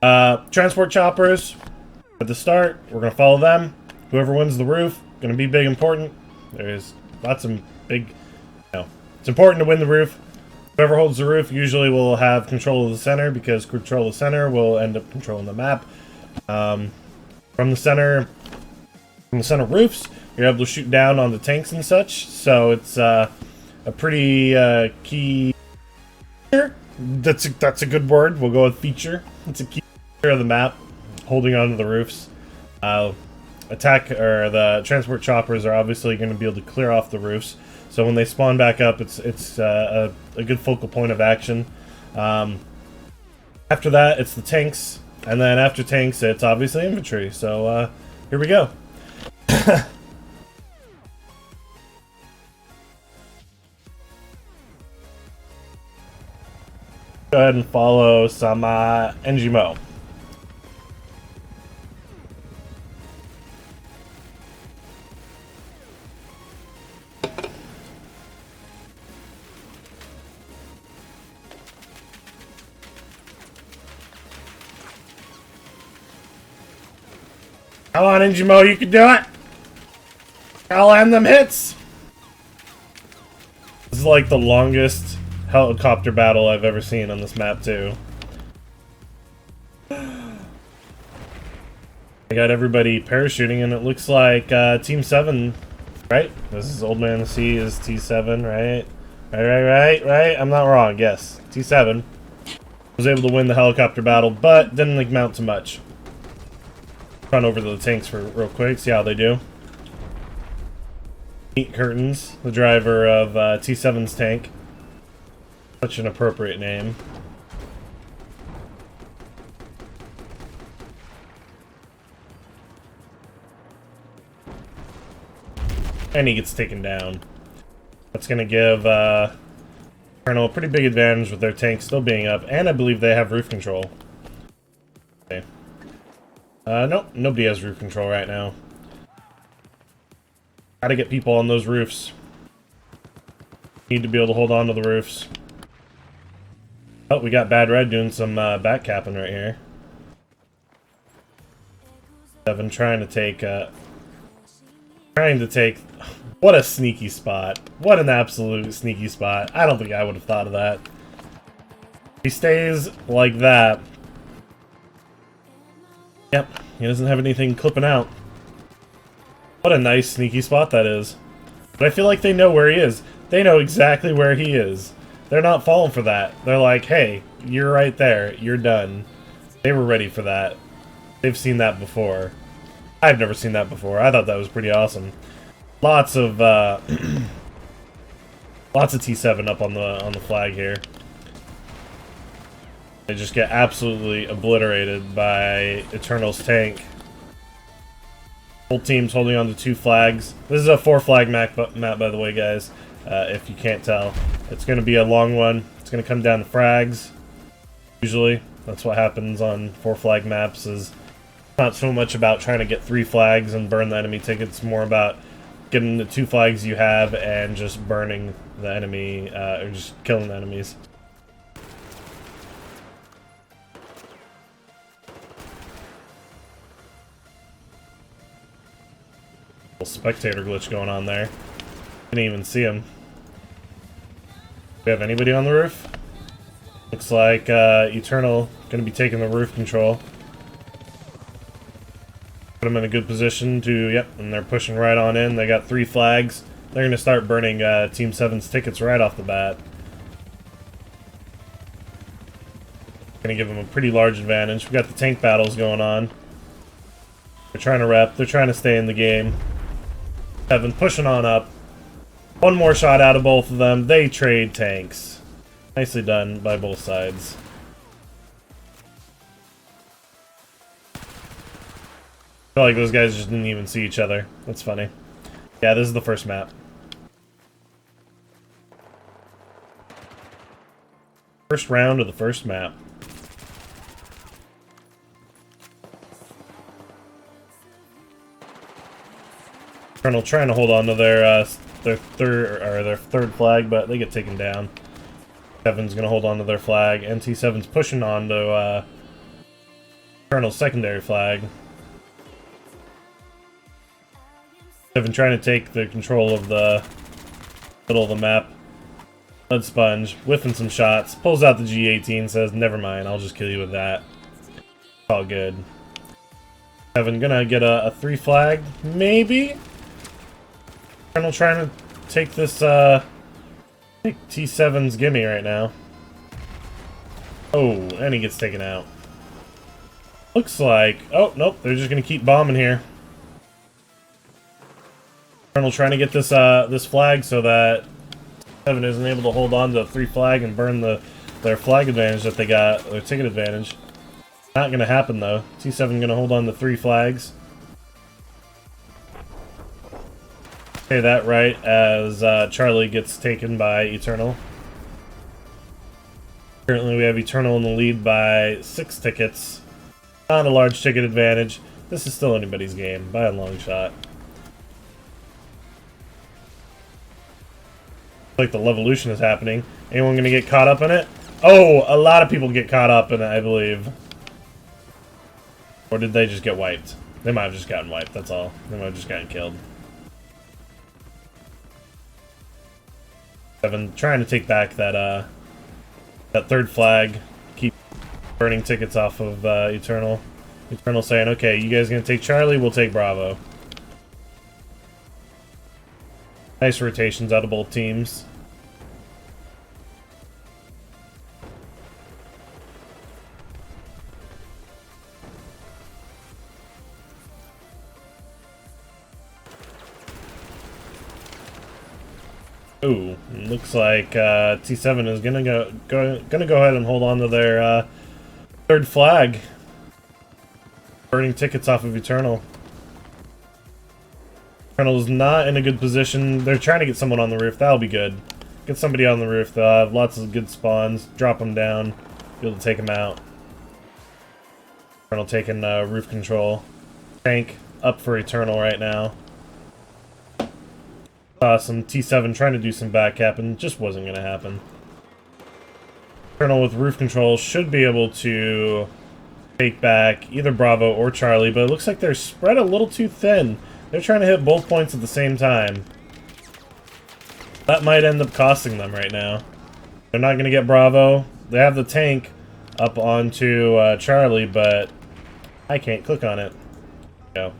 Transport choppers at the start. We're gonna follow them. Whoever wins the roof, gonna be big important. There's lots of big. It's important to win the roof. Whoever holds the roof usually will have control of the center, because control of the center will end up controlling the map. From the center roofs, you're able to shoot down on the tanks and such. So it's a pretty key feature. That's a good word. We'll go with feature. It's a key feature of the map, holding onto the roofs. The transport choppers are obviously going to be able to clear off the roofs. So when they spawn back up, it's a good focal point of action. After that, it's the tanks, and then after tanks, it's obviously infantry. So here we go. Go ahead and follow some NGMO. Come on, NGMO, you can do it! I'll land them hits! This is like the longest helicopter battle I've ever seen on this map, too. I got everybody parachuting, and it looks like Team 7, right? This is Old Man C is T7, right? Right? I'm not wrong, yes. T7 was able to win the helicopter battle, but didn't amount to much. Run over to the tanks for real quick, see how they do. Meet Curtains, the driver of T7's tank. Such an appropriate name. And he gets taken down. That's going to give Colonel a pretty big advantage with their tank still being up, and I believe they have roof control. Okay. Nope, nobody has roof control right now. Gotta get people on those roofs. Need to be able to hold on to the roofs. Oh, we got Bad Red doing some back capping right here. 7 trying to take... What a sneaky spot. What an absolute sneaky spot. I don't think I would have thought of that. He stays like that. Yep, he doesn't have anything clipping out. What a nice sneaky spot that is. But I feel like they know where he is. They know exactly where he is. They're not falling for that. They're like, hey, you're right there. You're done. They were ready for that. They've seen that before. I've never seen that before. I thought that was pretty awesome. Lots of T7 up on the flag here. They just get absolutely obliterated by Eternal's tank. Whole team's holding on to 2 flags. This is a 4-flag map, by the way, guys. If you can't tell, it's going to be a long one. It's going to come down to frags. Usually, that's what happens on 4-flag maps. Is not so much about trying to get 3 flags and burn the enemy tickets. It's more about getting the 2 flags you have and just burning the enemy, or just killing the enemies. Spectator glitch going on there. Didn't even see him. Do we have anybody on the roof? Looks like Eternal gonna be taking the roof control. Put them in a good position to, yep, and they're pushing right on in. They got 3 flags. They're gonna start burning Team 7's tickets right off the bat. Gonna give them a pretty large advantage. We got the tank battles going on. They're trying to rep. They're trying to stay in the game. 7 pushing on up. One more shot out of both of them. They trade tanks. Nicely done by both sides. I feel like those guys just didn't even see each other. That's funny. Yeah, this is the first map. First round of the first map. Colonel trying to hold on to their third flag, but they get taken down. 7's gonna hold on to their flag. NT7's pushing on to Eternal secondary flag. 7 trying to take the control of the middle of the map. Lead Sponge, whiffing some shots, pulls out the G18, says, never mind, I'll just kill you with that. All good. 7 gonna get a 3 flag, maybe? Eternal trying to take this, take T7's gimme right now. Oh, and he gets taken out. Looks like... Oh, nope, they're just gonna keep bombing here. Eternal trying to get this, this flag so that 7 isn't able to hold on to a 3 flag and burn their flag advantage that they got, their ticket advantage. Not gonna happen though. T7 gonna hold on to 3 flags. Okay, that right as Charlie gets taken by Eternal. Currently we have Eternal in the lead by 6 tickets. Not a large ticket advantage. This is still anybody's game, by a long shot. Like the Levolution is happening. Anyone gonna get caught up in it? Oh, a lot of people get caught up in it, I believe. Or did they just get wiped? They might have just gotten wiped, that's all. They might have just gotten killed. 7 trying to take back that that 3rd flag. Keep burning tickets off of Eternal. Eternal saying, okay, you guys gonna take Charlie, we'll take Bravo. Nice rotations out of both teams. Ooh, looks like T7 is gonna go ahead and hold on to their 3rd flag. Burning tickets off of Eternal. Eternal's not in a good position. They're trying to get someone on the roof. That'll be good. Get somebody on the roof. They'll have lots of good spawns. Drop them down. Be able to take them out. Eternal taking roof control. Tank up for Eternal right now. Some T7 trying to do some backcap and just wasn't going to happen. Eternal with roof control should be able to take back either Bravo or Charlie, but it looks like they're spread a little too thin. They're trying to hit both points at the same time. That might end up costing them right now. They're not going to get Bravo. They have the tank up onto Charlie, but I can't click on it. Go.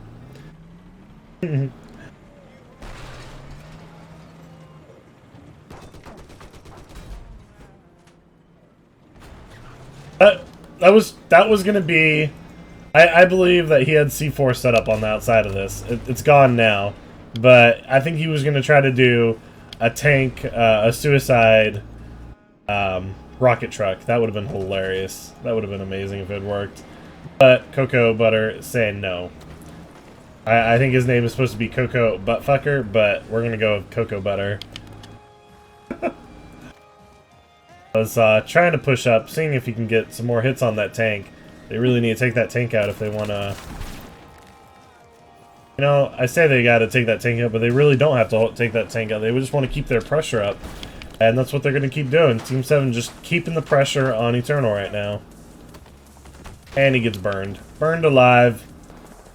That was gonna be... I believe that he had C4 set up on the outside of this. It's gone now. But I think he was gonna try to do a tank, a suicide rocket truck. That would have been hilarious. That would have been amazing if it worked. But Cocoa Butter saying no. I think his name is supposed to be Cocoa Buttfucker, but we're gonna go with Cocoa Butter. I was trying to push up, seeing if he can get some more hits on that tank. They really need to take that tank out if they want to... You know, I say they got to take that tank out, but they really don't have to take that tank out. They just want to keep their pressure up. And that's what they're going to keep doing. Team 7 just keeping the pressure on Eternal right now. And he gets burned. Burned alive.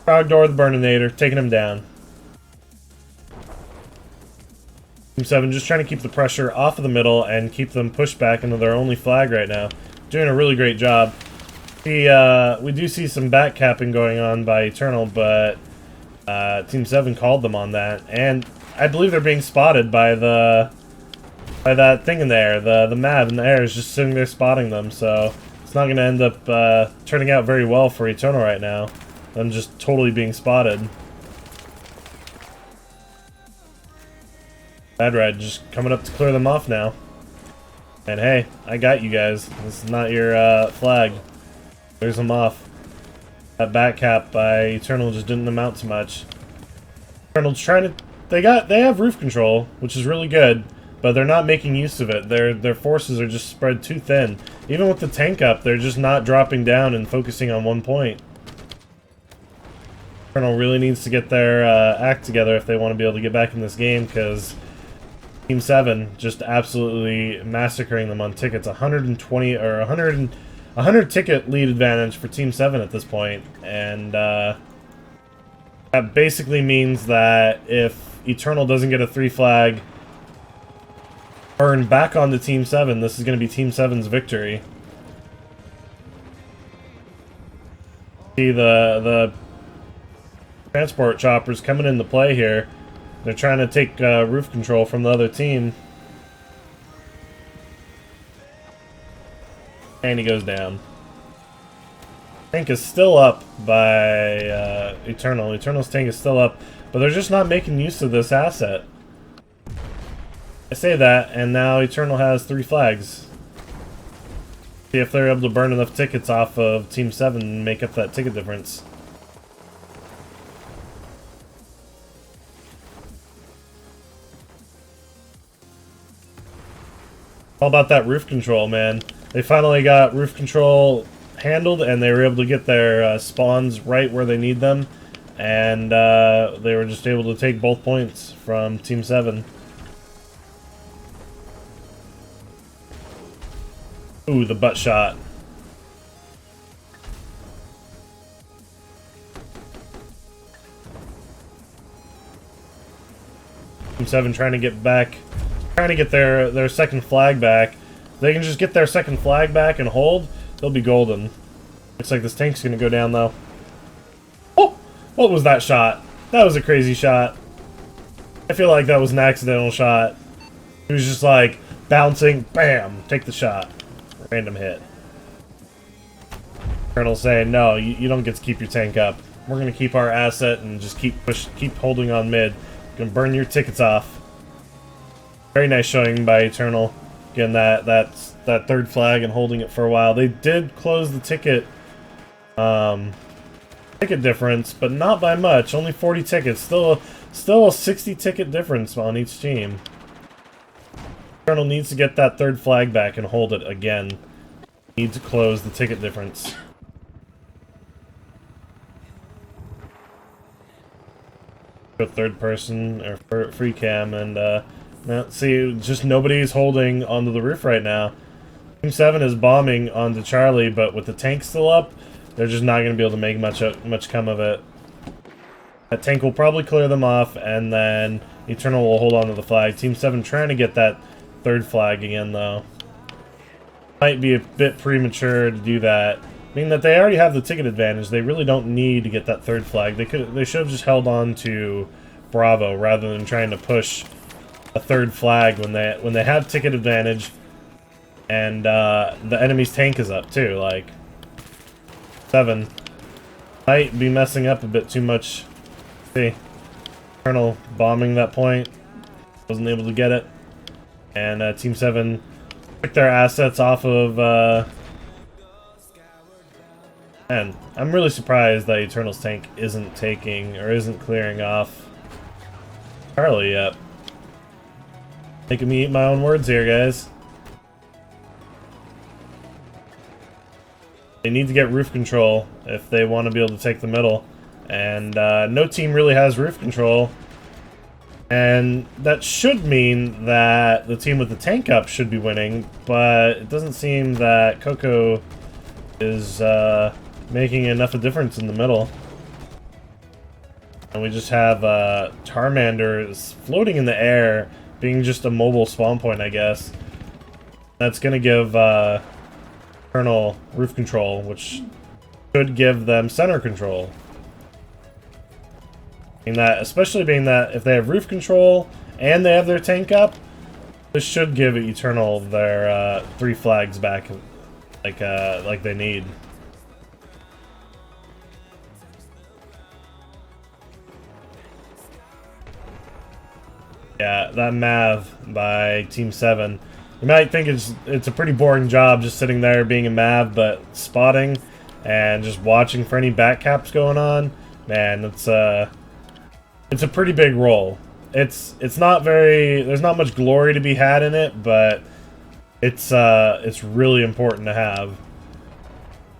Frogdoor the Burninator, taking him down. Team 7 just trying to keep the pressure off of the middle and keep them pushed back into their only flag right now. Doing a really great job. We do see some backcapping going on by Eternal, but Team 7 called them on that. And I believe they're being spotted by that thing in there. The MAV in the air is just sitting there spotting them, so it's not going to end up turning out very well for Eternal right now. Them just totally being spotted. Bad Red just coming up to clear them off now. And hey, I got you guys. This is not your flag. Clears them off. That back cap by Eternal just didn't amount to much. Eternal's trying to... They have roof control, which is really good, but they're not making use of it. Their forces are just spread too thin. Even with the tank up, they're just not dropping down and focusing on one point. Eternal really needs to get their act together if they want to be able to get back in this game, because Team 7 just absolutely massacring them on tickets. 120 or 100 ticket lead advantage for Team 7 at this point, and that basically means that if Eternal doesn't get a 3 flag earned back onto Team 7, this is going to be Team 7's victory. See the transport choppers coming into play here. They're trying to take roof control from the other team. And he goes down. Tank is still up by Eternal. Eternal's tank is still up, but they're just not making use of this asset. I say that, and now Eternal has 3 flags. See if they're able to burn enough tickets off of Team 7 and make up that ticket difference. All about that roof control, man. They finally got roof control handled, and they were able to get their spawns right where they need them, and they were just able to take both points from Team 7. Ooh, the butt shot. Team 7 trying to get back, trying to get their second flag back. If they can just get their second flag back and hold, they'll be golden. Looks like this tank's gonna go down though. Oh! What was that shot? That was a crazy shot. I feel like that was an accidental shot. It was just like bouncing, bam, take the shot. Random hit. Colonel saying, no, you don't get to keep your tank up. We're gonna keep our asset and just keep holding on mid. Gonna burn your tickets off. Very nice showing by Eternal. Getting that third flag and holding it for a while. They did close the ticket difference, but not by much. Only 40 tickets. Still a 60 ticket difference on each team. Eternal needs to get that third flag back and hold it again. Need to close the ticket difference. Go third person or free cam, and see, just nobody's holding onto the roof right now. Team 7 is bombing onto Charlie, but with the tank still up, they're just not going to be able to make much come of it. That tank will probably clear them off, and then Eternal will hold on to the flag. Team 7 trying to get that third flag again, though. Might be a bit premature to do that. Being that they already have the ticket advantage, they really don't need to get that third flag. They should have just held on to Bravo rather than trying to push a third flag when they have ticket advantage, and the enemy's tank is up too. Like 7 might be messing up a bit too much. See, Colonel bombing that point, wasn't able to get it, and Team 7 took their assets off of. And I'm really surprised that Eternal's tank isn't clearing off Charlie yet. Making me eat my own words here, guys. They need to get roof control if they want to be able to take the middle. And no team really has roof control. And that should mean that the team with the tank up should be winning, but it doesn't seem that Coco is making enough of a difference in the middle. And we just have Charmander is floating in the air, being just a mobile spawn point, I guess. That's going to give Colonel roof control, which should give them center control. Especially being that if they have roof control and they have their tank up, this should give Eternal their 3 flags back like they need. Yeah, that Mav by Team 7. You might think it's a pretty boring job just sitting there being a Mav, but spotting and just watching for any back caps going on, man, it's a pretty big role. It's not there's not much glory to be had in it, but it's really important to have.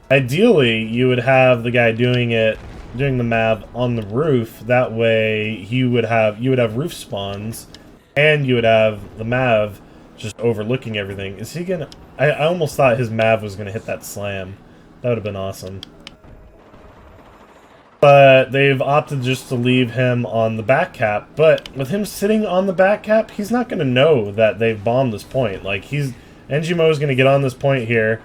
Ideally, you would have the guy doing the Mav on the roof. That way, you would have roof spawns, and you would have the Mav just overlooking everything. Is he gonna? I almost thought his Mav was going to hit that slam. That would have been awesome. But they've opted just to leave him on the back cap. But with him sitting on the back cap, he's not going to know that they've bombed this point. Like, Engimo is going to get on this point here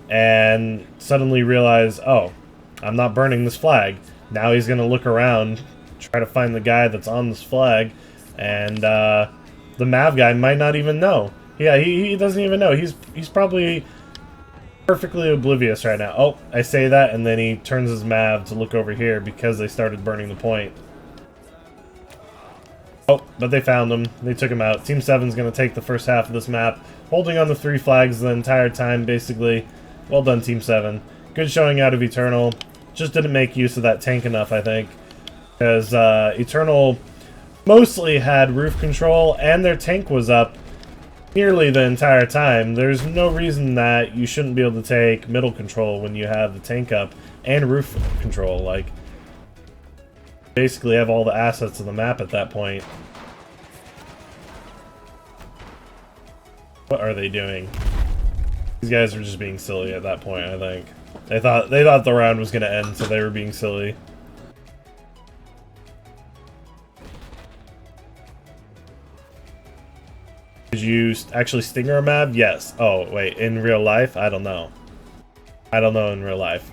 and suddenly realize, oh, I'm not burning this flag. Now he's going to look around, try to find the guy that's on this flag, and the Mav guy might not even know. Yeah, he doesn't even know. He's probably perfectly oblivious right now. Oh, I say that, and then he turns his Mav to look over here because they started burning the point. Oh, but they found him. They took him out. Team 7's going to take the first half of this map, holding on the 3 flags the entire time, basically. Well done, Team 7. Good showing out of Eternal. Just didn't make use of that tank enough, I think. Because Eternal mostly had roof control, and their tank was up nearly the entire time. There's no reason that you shouldn't be able to take middle control when you have the tank up and roof control. Like, basically have all the assets of the map at that point. What are they doing? These guys were just being silly at that point, I think. They thought the round was going to end, so they were being silly. Did you actually stinger a map? Yes. Oh, wait. In real life? I don't know. I don't know in real life.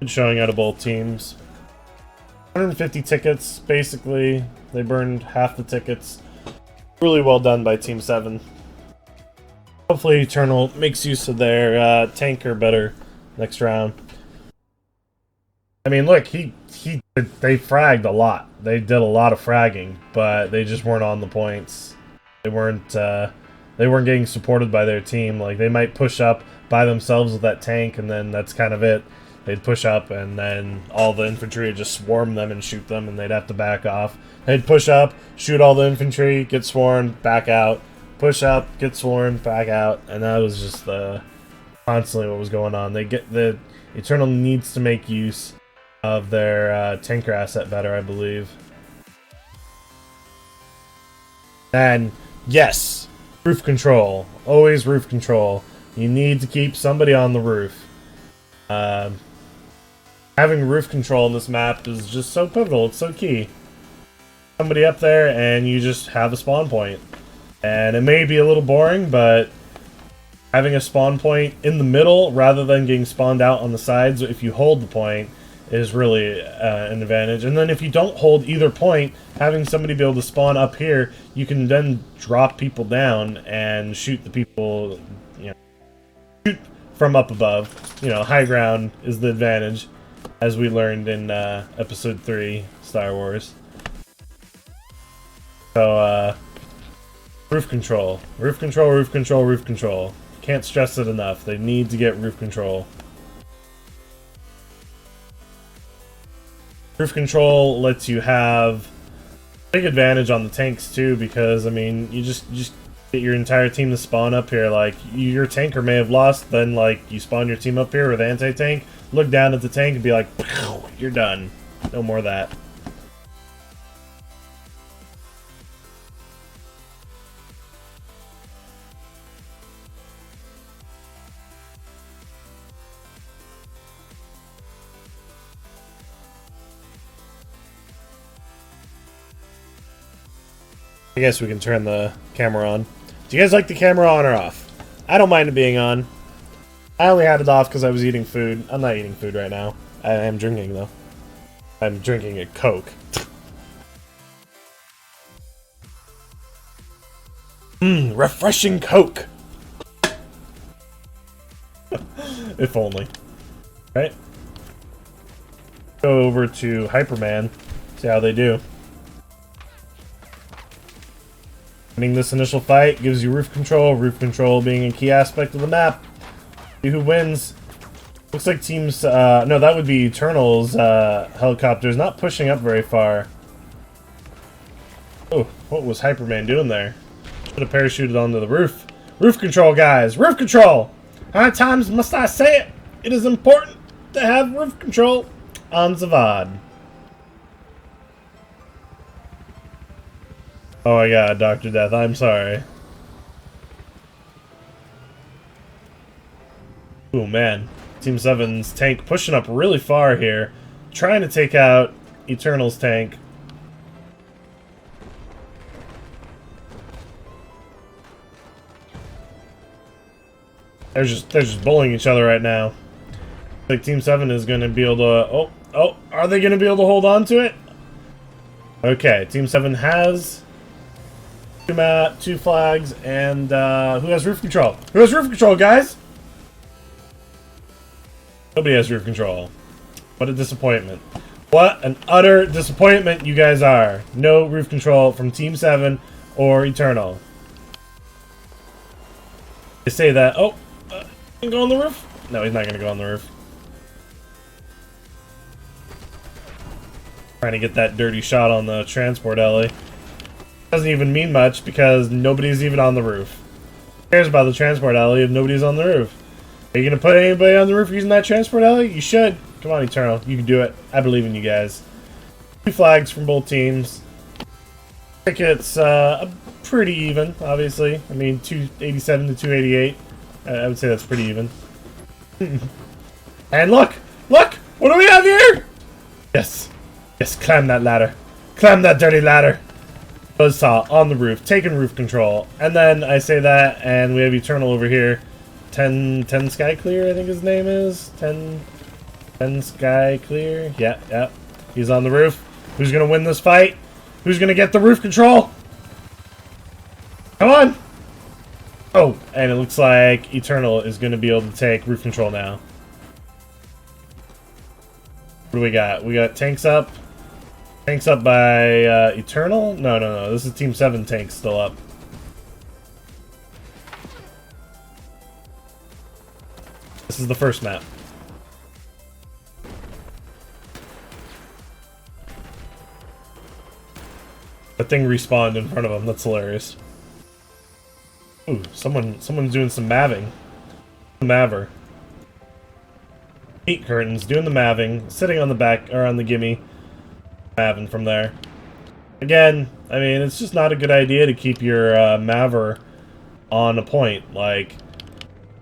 Good showing out of both teams. 150 tickets, basically. They burned half the tickets. Really well done by Team 7. Hopefully Eternal makes use of their tanker better next round. I mean, look, they fragged a lot. They did a lot of fragging, but they just weren't on the points. They weren't getting supported by their team. Like, they might push up by themselves with that tank, and then that's kind of it. They'd push up, and then all the infantry would just swarm them and shoot them, and they'd have to back off. They'd push up, shoot all the infantry, get swarmed, back out. Push up, get swarmed, back out, and that was just constantly what was going on. The Eternal needs to make use of their tanker asset better, I believe. And yes, roof control. Always roof control. You need to keep somebody on the roof. Having roof control on this map is just so pivotal. It's so key. Somebody up there, and you just have a spawn point. And it may be a little boring, but having a spawn point in the middle rather than getting spawned out on the sides, if you hold the point, is really an advantage. And then if you don't hold either point, having somebody be able to spawn up here, you can then drop people down and shoot the people, you know, shoot from up above. You know, high ground is the advantage, as we learned in Episode 3, Star Wars. So, roof control. Roof control, roof control, roof control. Can't stress it enough. They need to get roof control. Roof control lets you have a big advantage on the tanks too, because I mean, you just get your entire team to spawn up here. Like, your tanker may have lost, then like you spawn your team up here with anti-tank, look down at the tank and be like, you're done. No more of that. I guess we can turn the camera on. Do you guys like the camera on or off? I don't mind it being on. I only had it off because I was eating food. I'm not eating food right now. I am drinking, though. I'm drinking a Coke. Refreshing Coke! If only. Right? Go over to Hyperman. See how they do. Winning this initial fight gives you roof control being a key aspect of the map. See who wins. Looks like teams, no, that would be Eternal's helicopters not pushing up very far. Oh, what was Hyperman doing there? Should have parachuted onto the roof. Roof control, guys! Roof control! How many times must I say it? It is important to have roof control on Zavad. Oh my god, Dr. Death, I'm sorry. Ooh, man. Team 7's tank pushing up really far here. Trying to take out Eternal's tank. They're just bullying each other right now. Like Team 7 is going to be able to... Oh, are they going to be able to hold on to it? Okay, Team 7 has two flags, and who has roof control? Who has roof control, guys? Nobody has roof control. What a disappointment. What an utter disappointment you guys are. No roof control from Team 7 or Eternal. They say that... Oh, can go on the roof? No, he's not going to go on the roof. Trying to get that dirty shot on the transport alley. Doesn't even mean much because nobody's even on the roof. Who cares about the transport alley if nobody's on the roof? Are you going to put anybody on the roof using that transport alley? You should. Come on, Eternal. You can do it. I believe in you guys. 2 flags from both teams. I think it's pretty even, obviously. I mean, 287 to 288. I would say that's pretty even. And look! Look! What do we have here? Yes. Yes, climb that ladder. Climb that dirty ladder. Buzzsaw on the roof, taking roof control. And then I say that, and we have Eternal over here. 10 Sky Clear, I think his name is. 10 Sky Clear. Yeah. He's on the roof. Who's going to win this fight? Who's going to get the roof control? Come on! Oh, and it looks like Eternal is going to be able to take roof control now. What do we got? We got tanks up. Tanks up by Eternal? No. This is Team 7 tanks still up. This is the first map. The thing respawned in front of him. That's hilarious. Ooh, someone's doing some maving. Maver. Heat curtains, doing the maving, sitting on the back, or on the gimme. Maving from there. Again, I mean, it's just not a good idea to keep your Maver on a point. Like,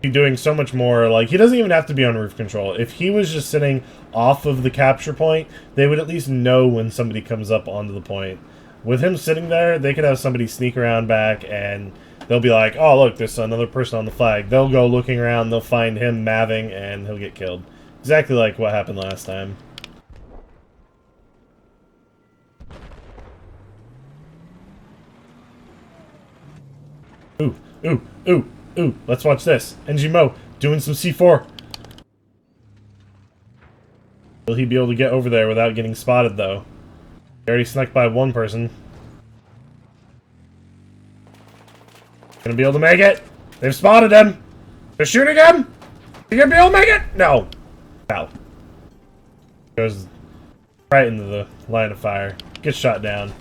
he's doing so much more. Like, he doesn't even have to be on roof control. If he was just sitting off of the capture point, they would at least know when somebody comes up onto the point. With him sitting there, they could have somebody sneak around back, and they'll be like, oh, look, there's another person on the flag. They'll go looking around, they'll find him maving, and he'll get killed. Exactly like what happened last time. Ooh. Let's watch this. NGMO doing some C4. Will he be able to get over there without getting spotted, though? He already snuck by one person. Gonna be able to make it? They've spotted him! They're shooting him! You gonna be able to make it? No! Ow. Goes right into the line of fire. Gets shot down.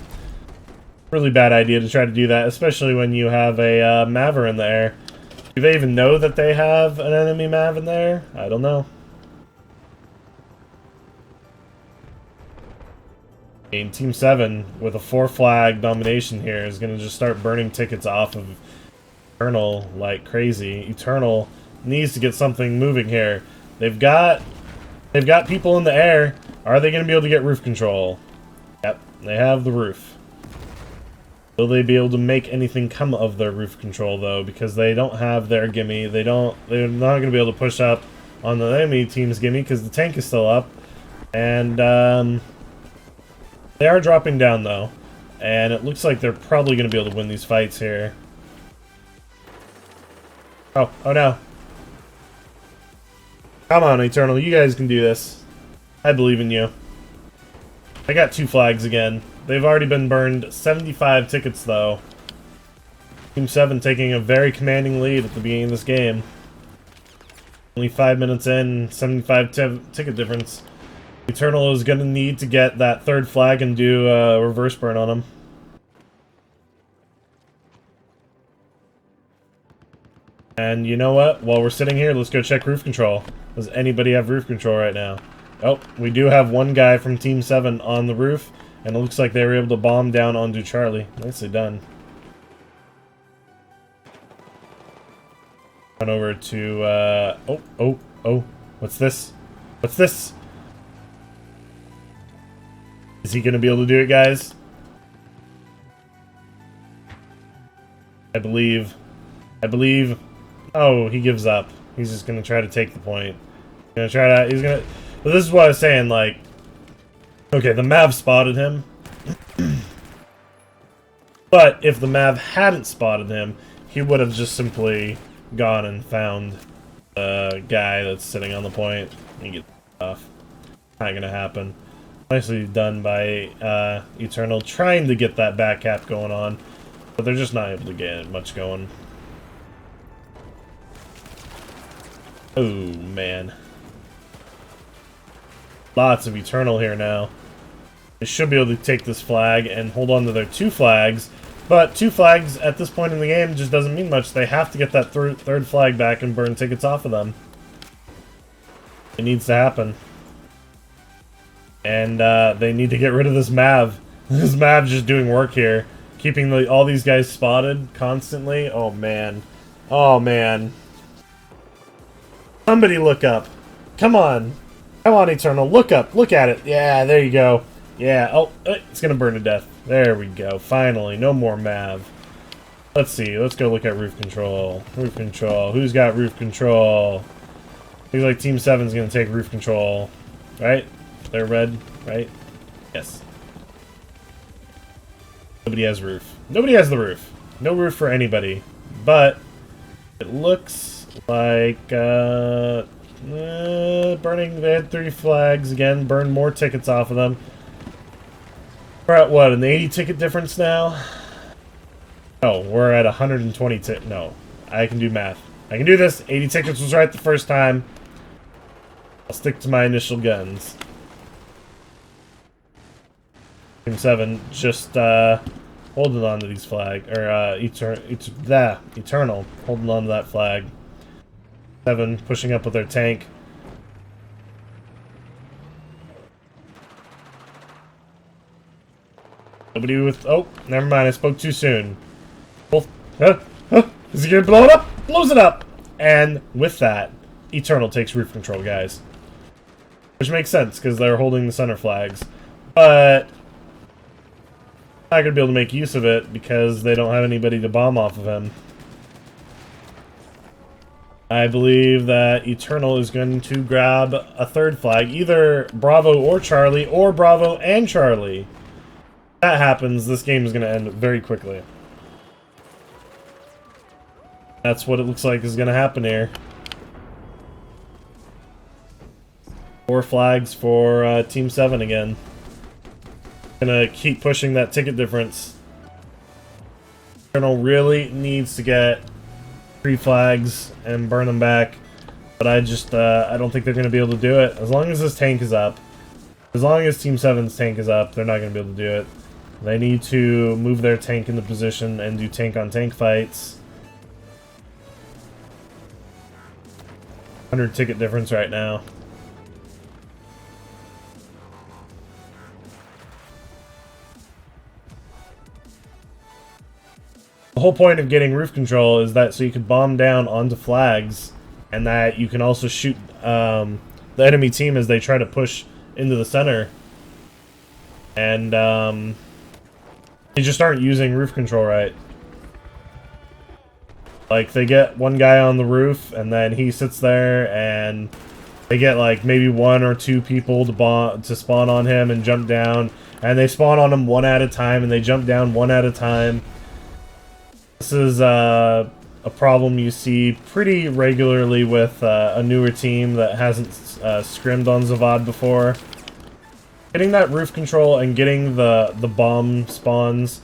Really bad idea to try to do that, especially when you have a Maver in the air. Do they even know that they have an enemy Mav in there? I don't know. And Team 7, with a 4-flag domination here, is going to just start burning tickets off of Eternal like crazy. Eternal needs to get something moving here. They've got people in the air. Are they going to be able to get roof control? Yep, they have the roof. Will they be able to make anything come of their roof control, though? Because they don't have their gimme. They're not going to be able to push up on the enemy team's gimme because the tank is still up. And they are dropping down, though. And it looks like they're probably going to be able to win these fights here. Oh no. Come on, Eternal. You guys can do this. I believe in you. I got 2 flags again. They've already been burned 75 tickets, though. Team 7 taking a very commanding lead at the beginning of this game. Only 5 minutes in, 75 ticket difference. Eternal is going to need to get that 3rd flag and do a reverse burn on him. And you know what? While we're sitting here, let's go check roof control. Does anybody have roof control right now? Oh, we do have one guy from Team 7 on the roof. And it looks like they were able to bomb down onto Charlie. Nicely done. Run over to, oh. What's this? What's this? Is he gonna be able to do it, guys? I believe. Oh, he gives up. He's just gonna try to take the point. But this is what I was saying, like, okay, the Mav spotted him. But if the Mav hadn't spotted him, he would have just simply gone and found the guy that's sitting on the point and get off. Not gonna happen. Nicely done by Eternal, trying to get that back cap going on, but they're just not able to get much going. Oh, man. Lots of Eternal here now. They should be able to take this flag and hold on to their 2 flags, but 2 flags at this point in the game just doesn't mean much. They have to get that third flag back and burn tickets off of them. It needs to happen. And they need to get rid of this Mav. This Mav just doing work here. Keeping all these guys spotted constantly. Oh, man. Oh, man. Somebody look up. Come on. Come on, Eternal. Look up. Look at it. Yeah, there you go. Yeah. Oh, it's going to burn to death. There we go. Finally. No more Mav. Let's see. Let's go look at roof control. Roof control. Who's got roof control? Looks like Team 7's going to take roof control. Right? They're red, right? Yes. Nobody has roof. Nobody has the roof. No roof for anybody. But it looks like burning. They had 3 flags again. Burn more tickets off of them. We're at what, an 80 ticket difference now? Oh, we're at 120 tickets. No, I can do math. I can do this. 80 tickets was right the first time. I'll stick to my initial guns. Team 7 just holding on to these flags, or Eternal holding on to that flag. 7 pushing up with their tank. Nobody with. Oh, never mind. I spoke too soon. Both. Is he gonna blow it up? Blows it up. And with that, Eternal takes roof control, guys. Which makes sense because they're holding the center flags, but not gonna be able to make use of it because they don't have anybody to bomb off of him. I believe that Eternal is going to grab a 3rd flag, either Bravo or Charlie, or Bravo and Charlie. If that happens, this game is going to end very quickly. That's what it looks like is going to happen here. 4 flags for Team 7 again. Gonna keep pushing that ticket difference. Eternal really needs to get 3 flags and burn them back, but I don't think they're gonna be able to do it. As long as this tank is up, as long as Team 7's tank is up, they're not gonna be able to do it. They need to move their tank into position and do tank on tank fights. 100 ticket difference right now. The whole point of getting roof control is that so you can bomb down onto flags, and that you can also shoot the enemy team as they try to push into the center. And they just aren't using roof control right. Like, they get one guy on the roof, and then he sits there, and they get like maybe 1 or 2 people to spawn on him and jump down, and they spawn on him 1 at a time, and they jump down 1 at a time. This is a problem you see pretty regularly with a newer team that hasn't scrimmed on Zavad before. Getting that roof control and getting the bomb spawns,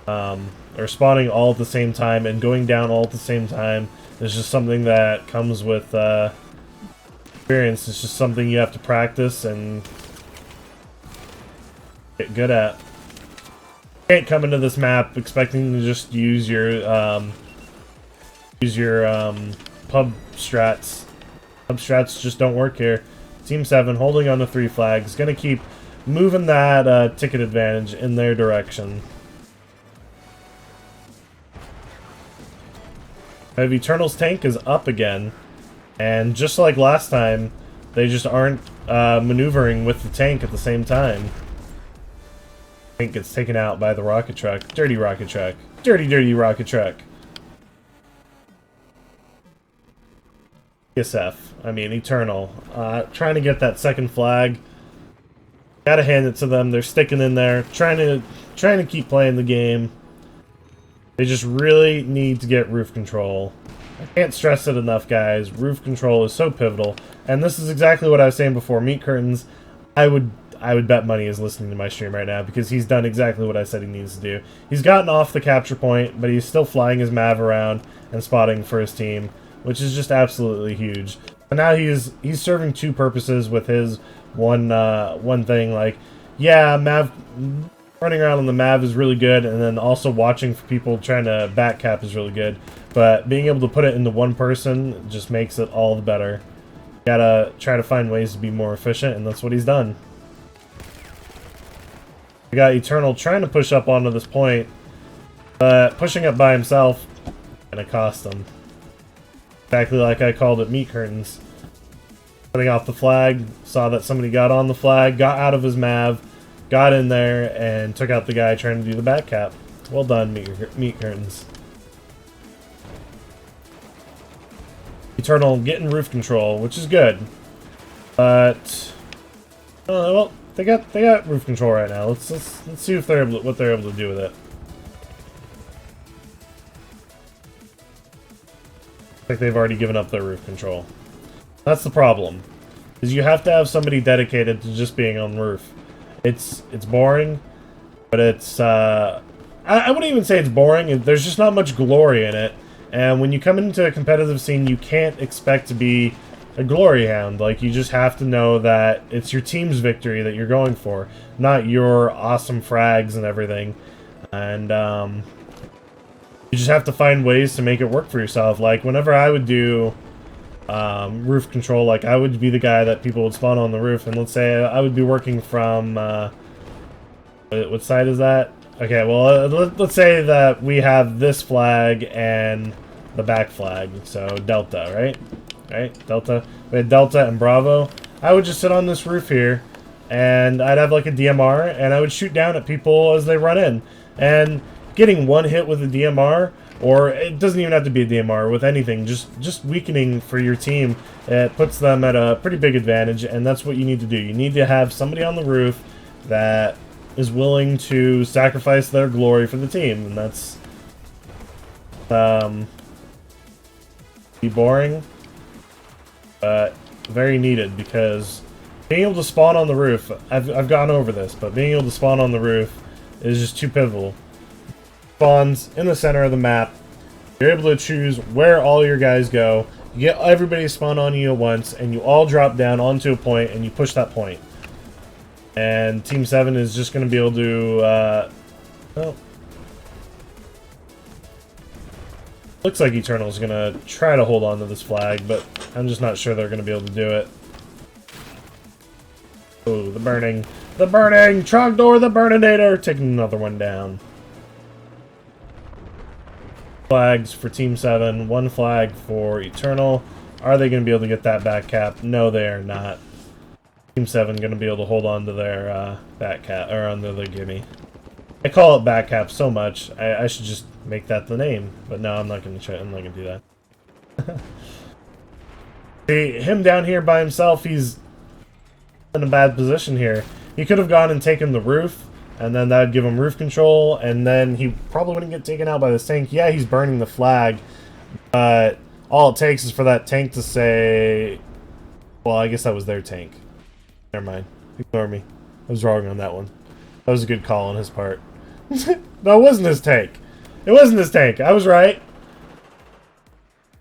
or spawning all at the same time and going down all at the same time, is just something that comes with experience. It's just something you have to practice and get good at. You can't come into this map expecting to just use your pub strats. Pub strats just don't work here. Team 7 holding on to 3 flags, gonna keep moving that ticket advantage in their direction. Eternal's tank is up again, and just like last time, they just aren't maneuvering with the tank at the same time. Tank gets taken out by the rocket truck. Dirty rocket truck. Dirty, dirty rocket truck. ESF. I mean, Eternal. Trying to get that second flag. Gotta hand it to them. They're sticking in there, trying to keep playing the game. They just really need to get roof control. I can't stress it enough, guys. Roof control is so pivotal. And this is exactly what I was saying before. Meat Curtains, I would bet money is listening to my stream right now, because he's done exactly what I said he needs to do. He's gotten off the capture point, but he's still flying his Mav around and spotting for his team, which is just absolutely huge. And now he's serving two purposes with his one thing. Like, yeah, Mav running around on the Mav is really good, and then also watching for people trying to back cap is really good. But being able to put it into one person just makes it all the better. You gotta try to find ways to be more efficient, and that's what he's done. We got Eternal trying to push up onto this point, but pushing up by himself gonna cost him. Exactly like I called it Meat Curtains. Cutting off the flag, saw that somebody got on the flag, got out of his Mav, got in there, and took out the guy trying to do the back cap. Well done, Meat Curtains. Eternal getting roof control, which is good. But well, they got roof control right now. Let's see if what they're able to do with it. Like they've already given up their roof control. That's the problem. Is you have to have somebody dedicated to just being on the roof. It's boring, but it's I wouldn't even say it's boring. There's just not much glory in it. And when you come into a competitive scene, you can't expect to be a glory hound. Like, you just have to know that it's your team's victory that you're going for, not your awesome frags and everything. And you just have to find ways to make it work for yourself. Like, whenever I would do roof control, like, I would be the guy that people would spawn on the roof, and let's say I would be working from what side is that? Okay, well, let's say that we have this flag and the back flag, so Delta, right? Right? Delta. We had Delta and Bravo. I would just sit on this roof here, and I'd have like a DMR, and I would shoot down at people as they run in. And getting one hit with a DMR, or it doesn't even have to be a DMR, with anything, just weakening for your team, it puts them at a pretty big advantage, and that's what you need to do. You need to have somebody on the roof that is willing to sacrifice their glory for the team, and that's be boring, but very needed, because being able to spawn on the roof, I've gone over this, but being able to spawn on the roof is just too pivotal. Spawns in the center of the map, you're able to choose where all your guys go, you get everybody to spawn on you at once, and you all drop down onto a point, and you push that point. And Team 7 is just going to be able to, well, looks like Eternal's going to try to hold on to this flag, but I'm just not sure they're going to be able to do it. Oh, the burning, Trogdor the Burninator, taking another one down. Flags for Team 7, one flag for Eternal. Are they going to be able to get that back cap? No, they are not. Team 7 going to be able to hold on to their back cap, or under their gimme. I call it back cap so much, I should just make that the name, but no, I'm not going to try. I'm not going to do that. See, him down here by himself, he's in a bad position here. He could have gone and taken the roof, and then that would give him roof control, and then he probably wouldn't get taken out by this tank. Yeah, he's burning the flag, but all it takes is for that tank to say, well, I guess that was their tank. Never mind. Ignore me. I was wrong on that one. That was a good call on his part. No, it wasn't his tank. It wasn't his tank. I was right.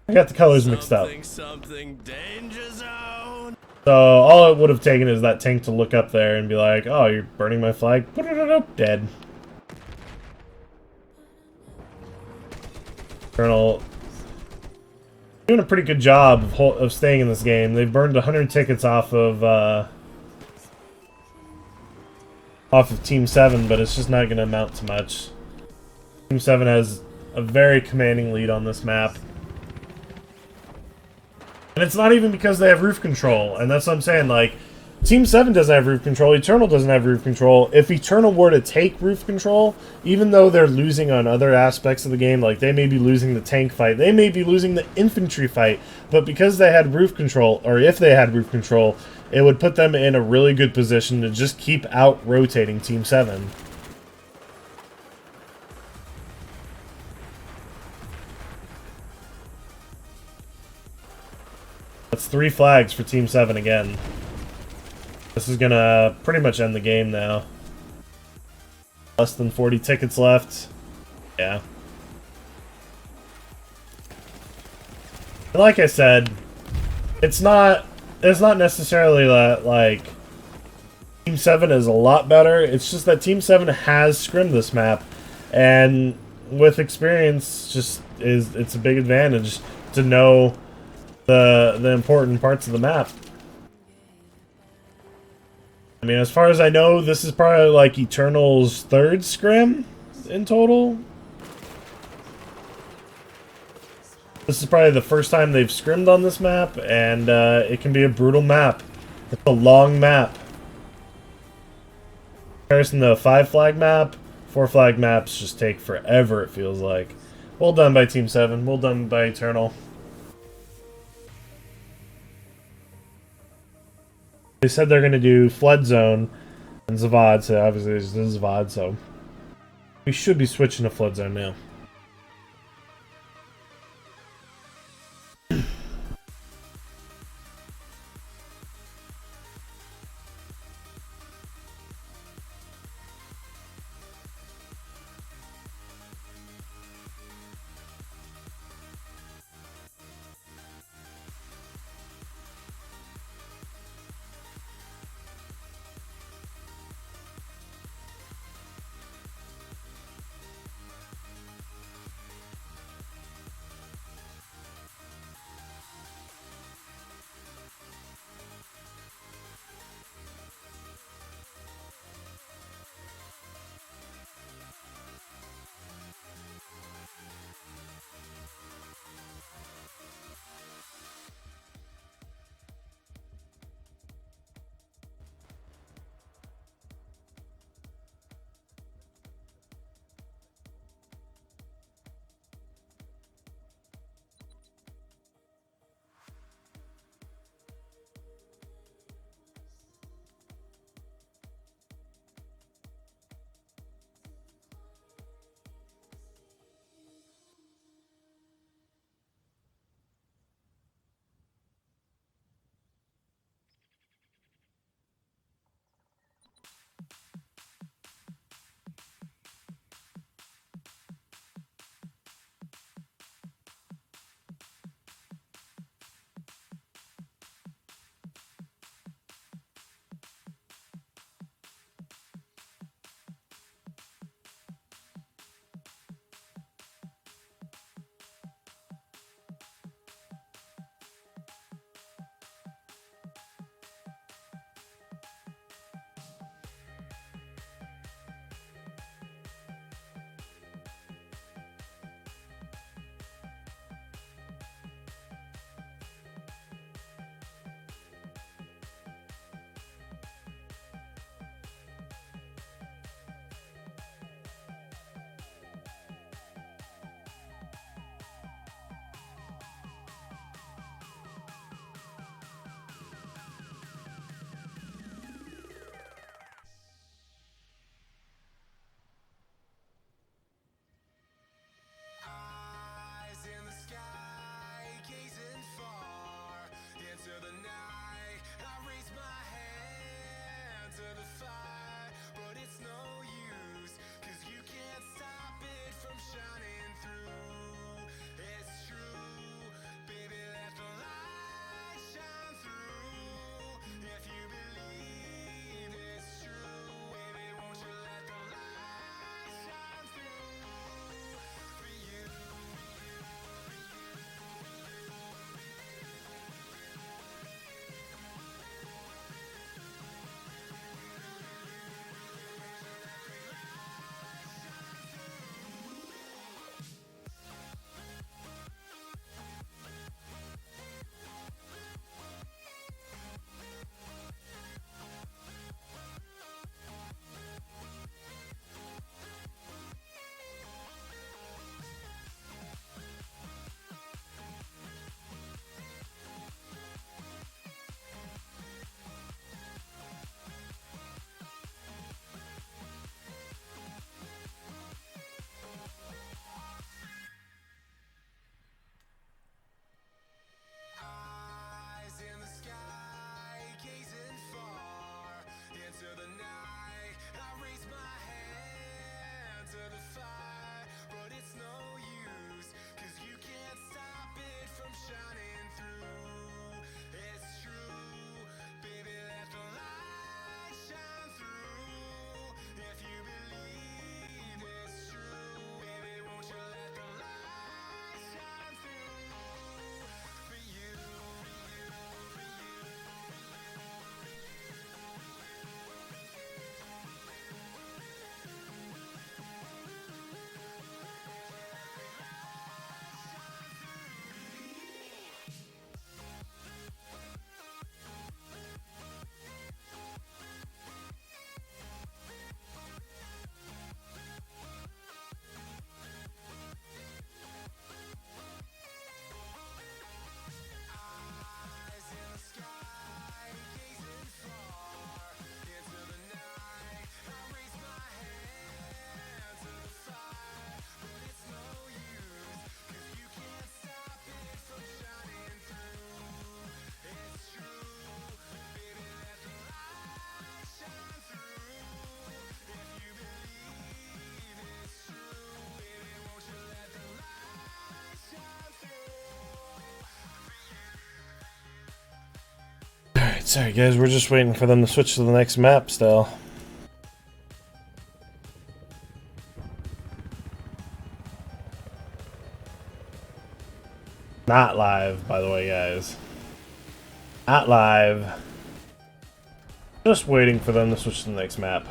I got the colors mixed up. Something danger zone. So all it would have taken is that tank to look up there and be like, "Oh, you're burning my flag." Dead. Colonel doing a pretty good job of staying in this game. They've burned 100 tickets off of off of Team 7, but it's just not going to amount to much. Team 7 has a very commanding lead on this map. And it's not even because they have roof control, and that's what I'm saying, like, Team 7 doesn't have roof control, Eternal doesn't have roof control. If Eternal were to take roof control, even though they're losing on other aspects of the game, like they may be losing the tank fight, they may be losing the infantry fight, but because they had roof control, or if they had roof control, it would put them in a really good position to just keep out-rotating Team 7. That's 3 flags for Team 7 again. This is gonna pretty much end the game now. Less than 40 tickets left. Yeah. And like I said, it's not necessarily that, like, Team 7 is a lot better. It's just that Team 7 has scrimmed this map, and with experience, it's a big advantage to know the important parts of the map. I mean, as far as I know, this is probably like Eternal's 3rd scrim in total. This is probably the first time they've scrimmed on this map, and it can be a brutal map. It's a long map. In comparison to a 5-flag map, 4-flag maps just take forever, it feels like. Well done by Team 7. Well done by Eternal. They said they're going to do Flood Zone and Zavad, so obviously this is Zavad, so we should be switching to Flood Zone now. Sorry guys, we're just waiting for them to switch to the next map still. Not live, by the way, guys. Not live. Just waiting for them to switch to the next map.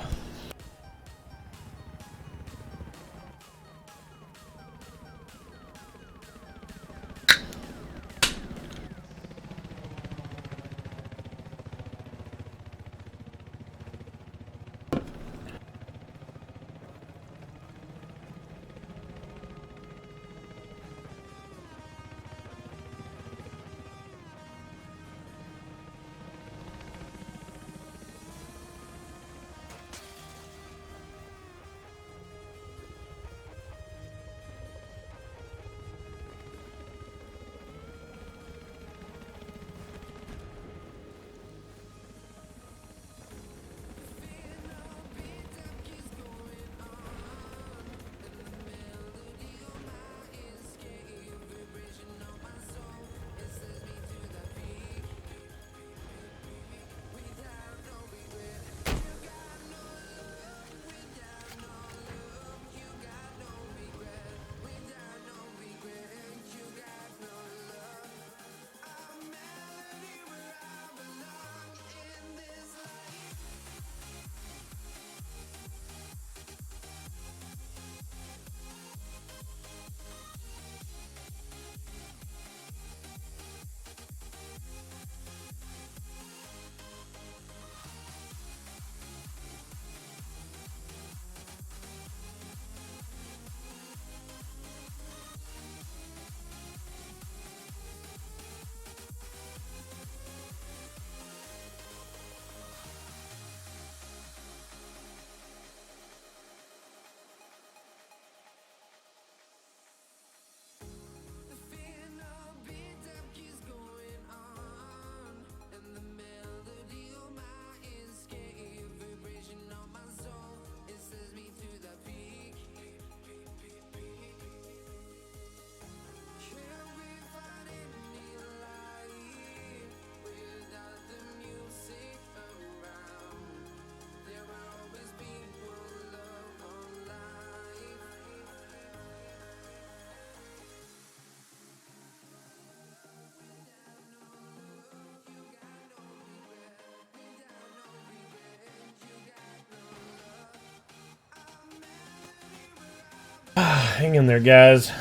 Hang in there, guys.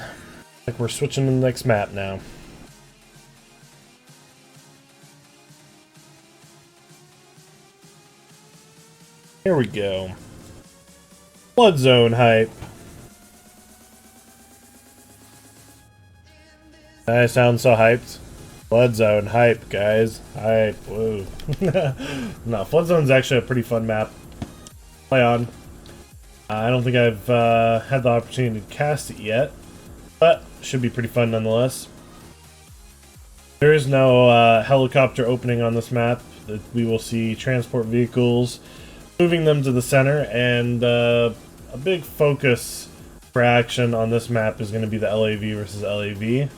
Like we're switching to the next map now. Here we go. Flood zone hype. I sound so hyped. Flood zone hype, guys. Hype. Whoa. No, Flood zone's actually a pretty fun map. Play on. I don't think I've had the opportunity to cast it yet, but should be pretty fun nonetheless. There is no helicopter opening on this map. We will see transport vehicles, moving them to the center, and a big focus for action on this map is going to be the LAV versus LAV.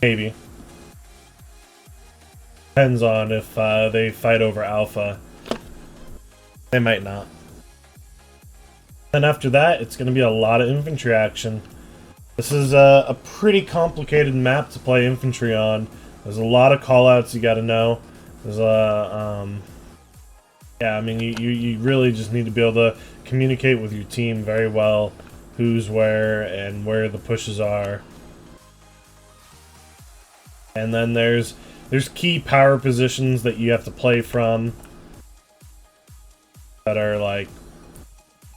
Maybe. Depends on if they fight over Alpha. They might not. And after that, it's going to be a lot of infantry action. This is a pretty complicated map to play infantry on. There's a lot of callouts you got to know. There's a yeah, I mean you really just need to be able to communicate with your team very well, who's where and where the pushes are. And then there's key power positions that you have to play from that are like,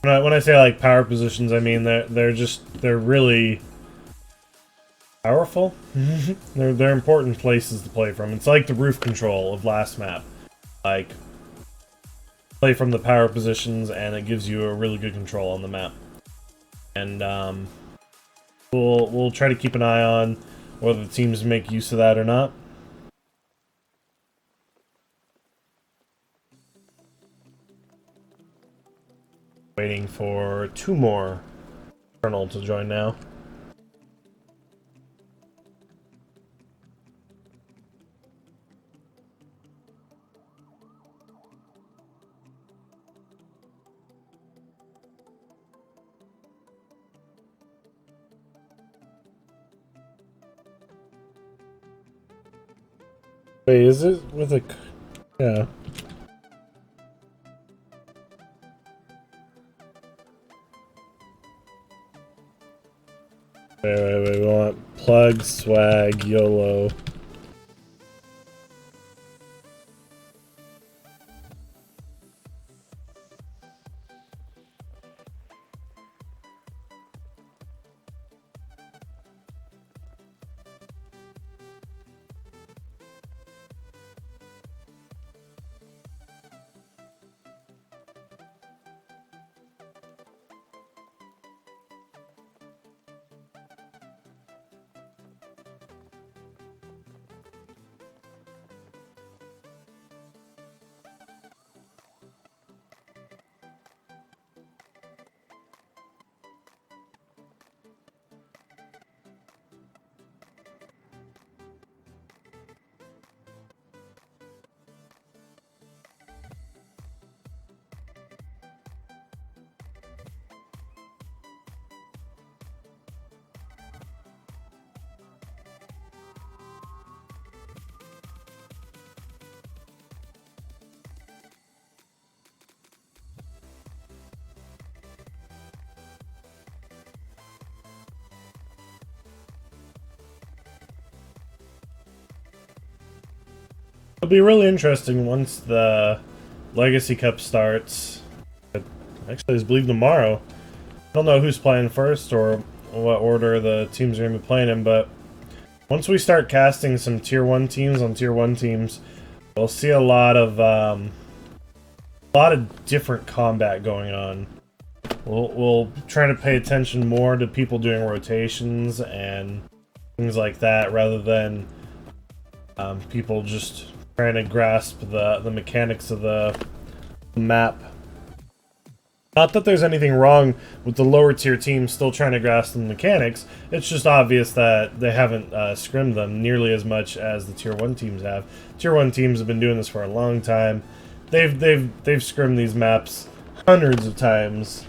when I say like power positions, I mean they're really powerful. they're important places to play from. It's like the roof control of last map. Like, play from the power positions and it gives you a really good control on the map. And we'll try to keep an eye on whether the teams make use of that or not. Waiting for 2 more Colonel to join now. Wait, is it with a... Yeah. Wait, we want plug, swag, YOLO. It'll be really interesting once the Legacy Cup starts. Actually, I believe tomorrow. I don't know who's playing first or what order the teams are going to be playing in, but once we start casting some Tier 1 teams on Tier 1 teams, we'll see a lot of different combat going on. We'll try to pay attention more to people doing rotations and things like that, rather than people just trying to grasp the mechanics of the map. Not that there's anything wrong with the lower tier teams still trying to grasp the mechanics. It's just obvious that they haven't scrimmed them nearly as much as the Tier 1 teams have. Tier 1 teams have been doing this for a long time. They've scrimmed these maps hundreds of times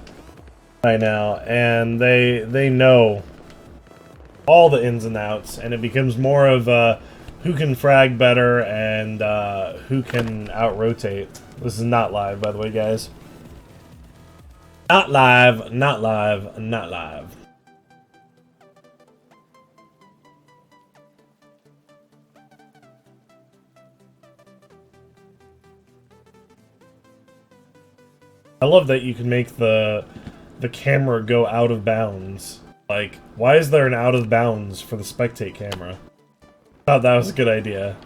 by now, and they know all the ins and outs, and it becomes more of who can frag better and who can out-rotate. This is not live, by the way, guys. Not live, not live, not live. I love that you can make the camera go out of bounds. Like, why is there an out of bounds for the spectate camera? I thought that was a good idea.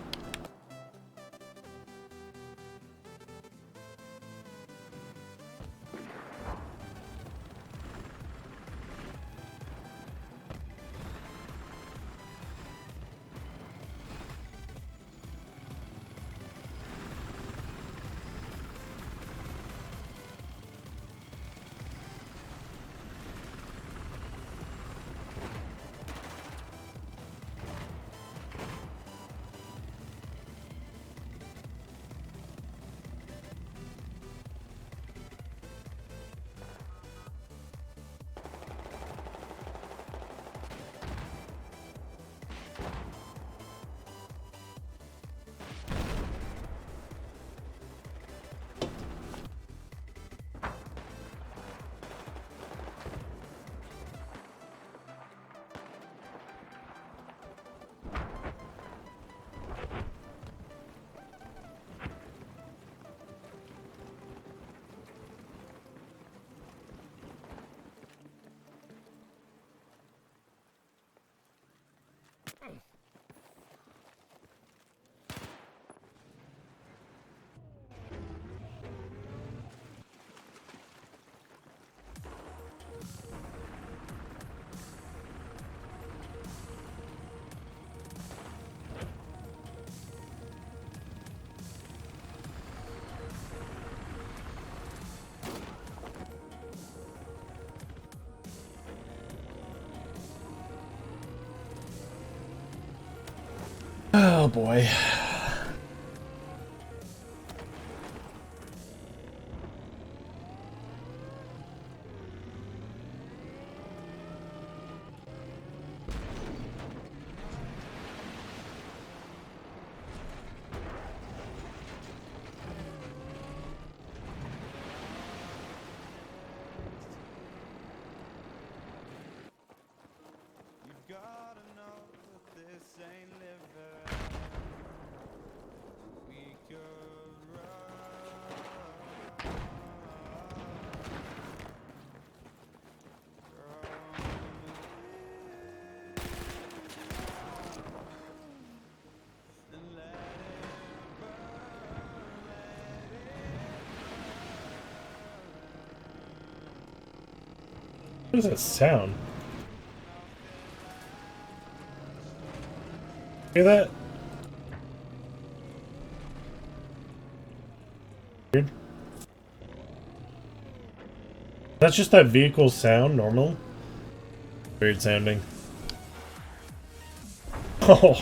Oh boy. What does that sound? Hear that? Weird. That's just that vehicle sound, normal? Weird sounding. Oh.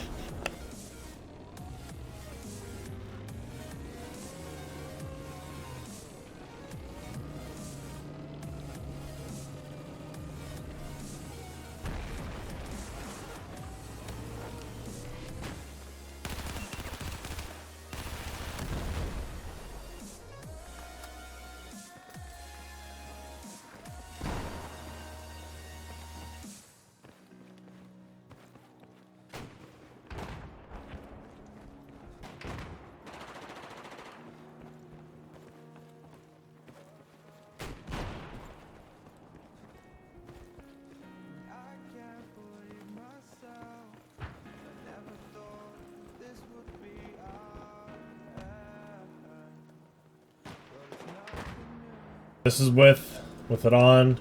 This is with it on,